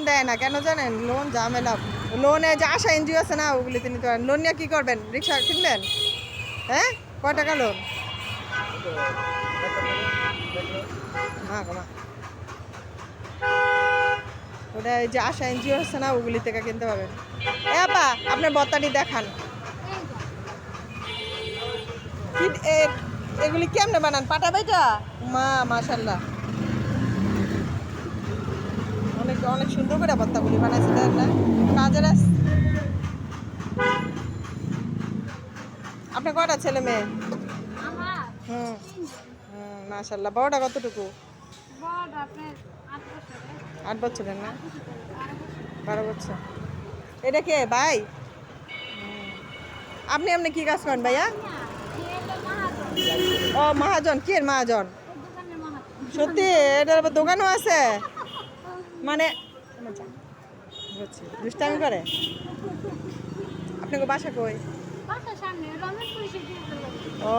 Loan দেয় না কেন জানেন? লোন ঝামেলা। লোনে যে আশা এনজিও আছে না, ওগুলিতে নিতে পারেন। লোন নিয়ে কী করবেন? রিক্সা কিনবেন? হ্যাঁ, কয় টাকা লোন? মা গো মা, ওটা এই যে আশা এনজিও আছে না, ওগুলি থেকে কিনতে পারবেন। এ আপা, আপনার বত্তাটি দেখান। কি এগুলি কেমনে বানান? পাটা বাইটা? মা মাশাল্লাহ, অনেক অনেক সুন্দর করে বত্তাগুলি বানাইছে তাই না? কাজের আপনার কয়টা ছেলে মেয়ে? হুম হুম, মাশাল্লাহ। বড়টা কতটুকু? 8 বছরের না? 12 বছর। এটা কে ভাই? আপনি আপনি কি কাজ করেন ভাইয়া? ও মহাজন, কি এর মহাজন? সত্যি? এটার আবার দোকানও আছে? মানে বুঝছি, দুষ্টামি করে। আপনাকে বাসা কই? ও,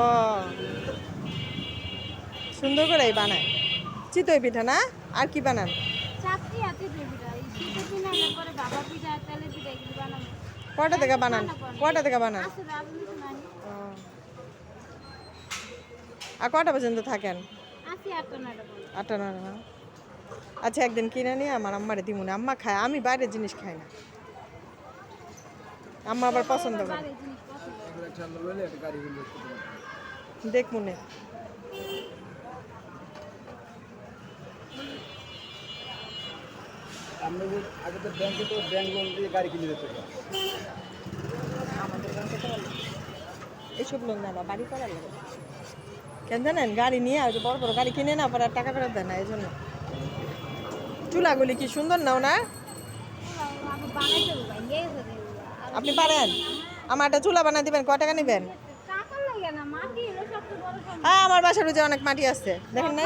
সুন্দর করে বানায় চিতই পিঠা না? আর কি বানান? কয়টা থেকে বানান? কয়টা থেকে বানান? ও, আর কয়টা পর্যন্ত থাকেন? 8টা 9টা না? আচ্ছা, একদিন কিনে নিয়ে আমার আম্মারে দিমুনে। আম্মা খায়, আমি বাইরের জিনিস খাই না। আম্মা আবার পছন্দ করে। দেখ মনে আগে তো ব্যাংকে তো ব্যাংক লোন দিয়ে গাড়ি কিনে দিতে আমাদের ব্যাংকে তো এইসব লোন না, বাড়ি করার লাগে। কেন জানেন? গাড়ি নিয়ে ওই যে বড় বড় গাড়ি কিনে না, পরে আর টাকা ফেরত দেয় না, এই জন্য। চুলাগুলি কি সুন্দর নাও না? আপনি পারেন? আমার একটা চুলা বানাই দিবেন, কয় টাকা নেবেন? হ্যাঁ, আমার বাসার যে অনেক মাটি আছে, দেখেন নাই?